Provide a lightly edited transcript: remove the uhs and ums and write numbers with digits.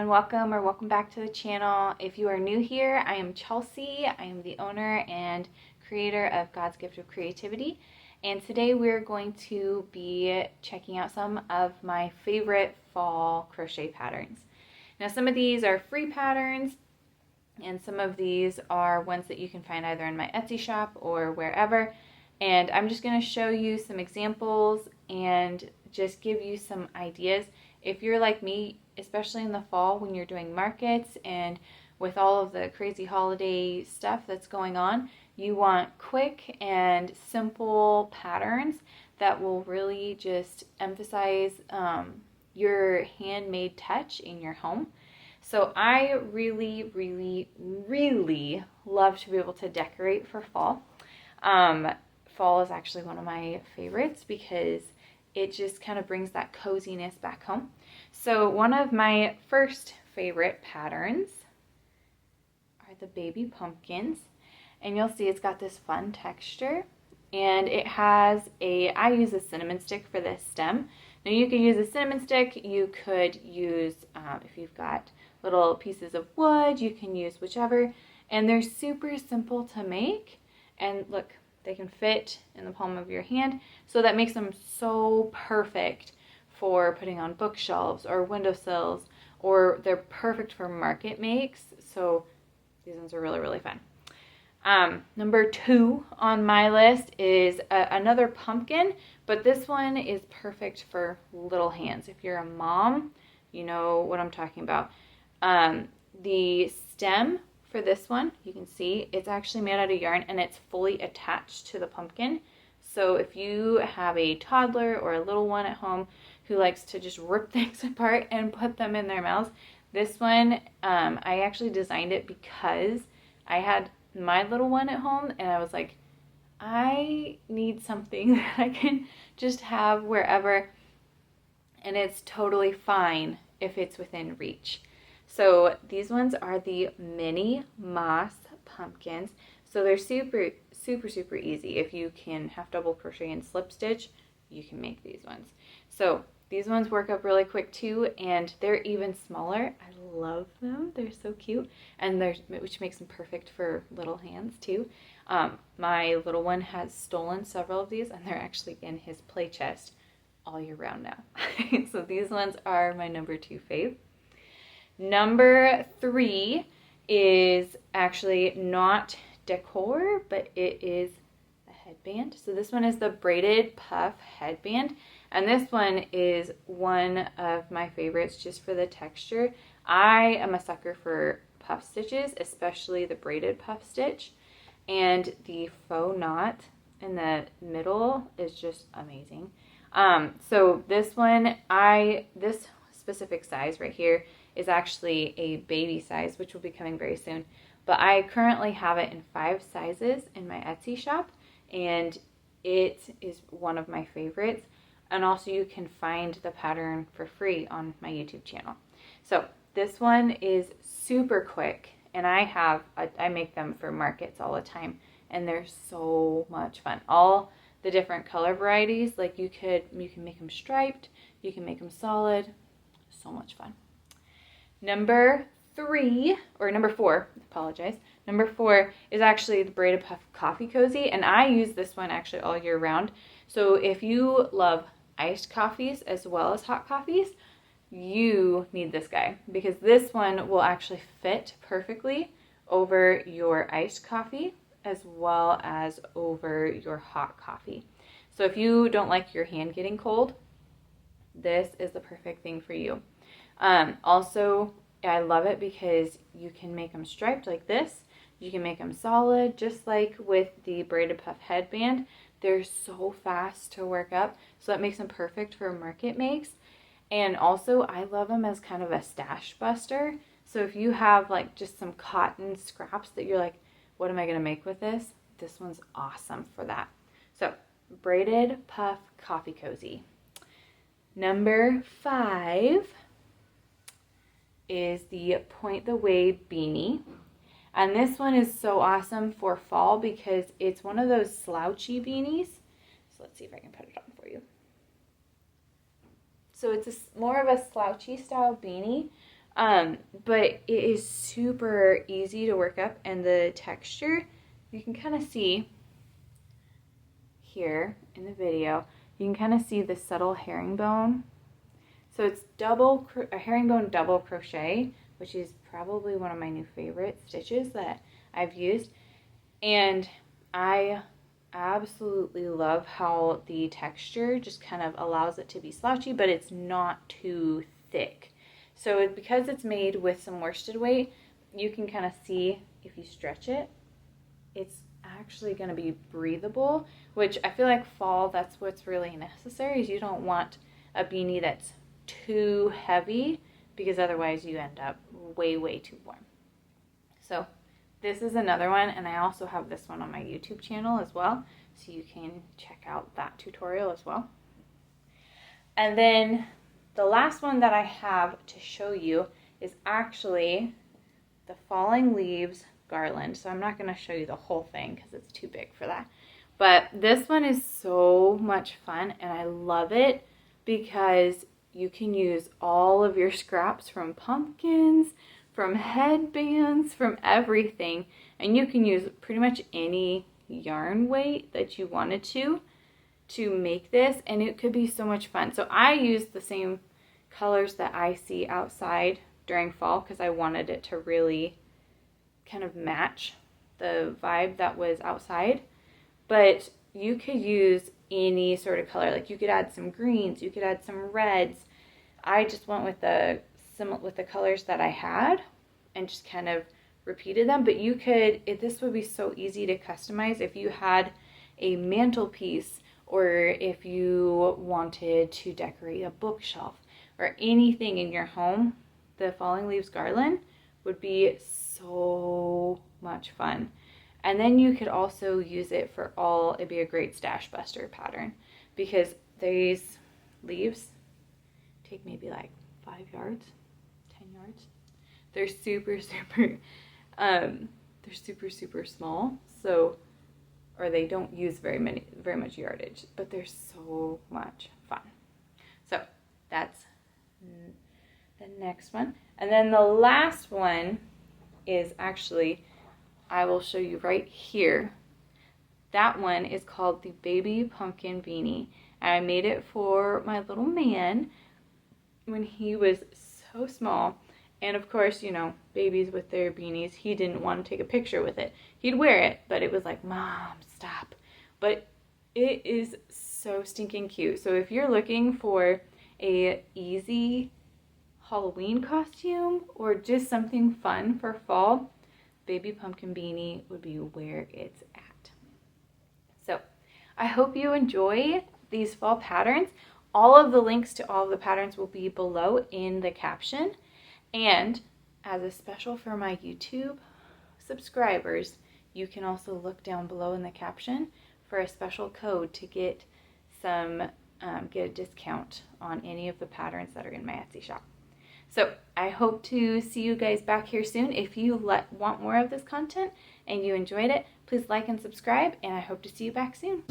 everyone, welcome back to the channel. If you are new here, I am Chelsea. I am the owner and creator of God's Gift of Creativity, and today we're going to be checking out some of my favorite fall crochet patterns. Now some of these are free patterns and some of these are ones that you can find either in my Etsy shop or wherever, and I'm just going to show you some examples and just give you some ideas. If you're like me, especially in the fall when you're doing markets and with all of the crazy holiday stuff that's going on, you want quick and simple patterns that will really just emphasize your handmade touch in your home. So I really love to be able to decorate for fall. Fall is actually one of my favorites because it just kind of brings that coziness back home. So one of my first favorite patterns are the baby pumpkins. And you'll see it's got this fun texture. And it has I use a cinnamon stick for this stem. Now you could use a cinnamon stick. You could use, if you've got little pieces of wood, you can use whichever. And they're super simple to make. And look, they can fit in the palm of your hand, so that makes them so perfect for putting on bookshelves or windowsills, or they're perfect for market makes. So these ones are really fun. Number 2 on my list is another pumpkin, but this one is perfect for little hands. If you're a mom, you know what I'm talking about. The stem for this one, you can see it's actually made out of yarn and it's fully attached to the pumpkin. So if you have a toddler or a little one at home who likes to just rip things apart and put them in their mouths, this one, I actually designed it because I had my little one at home and I was like, I need something that I can just have wherever, and it's totally fine if it's within reach. So these ones are the mini moss pumpkins. So they're super easy. If you can half double crochet and slip stitch, you can make these ones. So these ones work up really quick too, and they're even smaller. I love them. They're so cute, and which makes them perfect for little hands too. My little one has stolen several of these, and they're actually in his play chest all year round now. So these ones are my number 2 fave. Number 3 is actually not decor, but it is a headband. So this one is the Braided Puff Headband. And this one is one of my favorites just for the texture. I am a sucker for puff stitches, especially the braided puff stitch. And the faux knot in the middle is just amazing. So this one, this specific size right here is actually a baby size, which will be coming very soon. But I currently have it in 5 sizes in my Etsy shop, and it is one of my favorites. And also you can find the pattern for free on my YouTube channel. So this one is super quick, and I make them for markets all the time, and they're so much fun. All the different color varieties, like you can make them striped, you can make them solid. So much fun. Number 4, apologize. Number 4 is actually the Braided Puff Coffee Cozy, and I use this one actually all year round. So if you love iced coffees as well as hot coffees, you need this guy, because this one will actually fit perfectly over your iced coffee as well as over your hot coffee. So if you don't like your hand getting cold, this is the perfect thing for you. Also, I love it because you can make them striped like this. You can make them solid, just like with the Braided Puff Headband. They're so fast to work up, so that makes them perfect for market makes. And also, I love them as kind of a stash buster. So if you have like just some cotton scraps that you're like, what am I going to make with this? This one's awesome for that. So, Braided Puff Coffee Cozy. Number 5 is the Point the Way Beanie. And this one is so awesome for fall because it's one of those slouchy beanies. So let's see if I can put it on for you. So it's more of a slouchy style beanie, But it is super easy to work up, and the texture, you can kind of see here in the video, you can kind of see the subtle herringbone. So it's a herringbone double crochet, which is probably one of my new favorite stitches that I've used. And I absolutely love how the texture just kind of allows it to be slouchy, but it's not too thick. So because it's made with some worsted weight, you can kind of see if you stretch it, it's actually going to be breathable, which I feel like fall, that's what's really necessary, is you don't want a beanie that's too heavy, because otherwise you end up way too warm. So this is another one, and I also have this one on my YouTube channel as well, so you can check out that tutorial as well. And then the last one that I have to show you is actually the Falling Leaves Garland. So I'm not going to show you the whole thing because it's too big for that. But this one is so much fun, and I love it because you can use all of your scraps from pumpkins, from headbands, from everything, and you can use pretty much any yarn weight that you wanted to make this, and it could be so much fun. So I used the same colors that I see outside during fall because I wanted it to really kind of match the vibe that was outside. But you could use any sort of color. Like you could add some greens, you could add some reds. I just went with the colors that I had and just kind of repeated them. But you could, this would be so easy to customize if you had a mantelpiece, or if you wanted to decorate a bookshelf or anything in your home. The Falling Leaves Garland would be so much fun. And then you could also use it for it'd be a great stash buster pattern, because these leaves take maybe like 5 yards, 10 yards. They're super small, so, or they don't use very much yardage, but they're so much fun. So that's the next one. And then the last one is actually, I will show you right here. That one is called the Baby Pumpkin Beanie. And I made it for my little man when he was so small. And of course, you know, babies with their beanies, he didn't want to take a picture with it. He'd wear it, but it was like, Mom, stop. But it is so stinking cute. So if you're looking for a easy Halloween costume or just something fun for fall, Baby Pumpkin Beanie would be where it's at. So I hope you enjoy these fall patterns. All of the links to all of the patterns will be below in the caption. And as a special for my YouTube subscribers, you can also look down below in the caption for a special code to get a discount on any of the patterns that are in my Etsy shop. So I hope to see you guys back here soon. If you want more of this content and you enjoyed it, please like and subscribe, and I hope to see you back soon.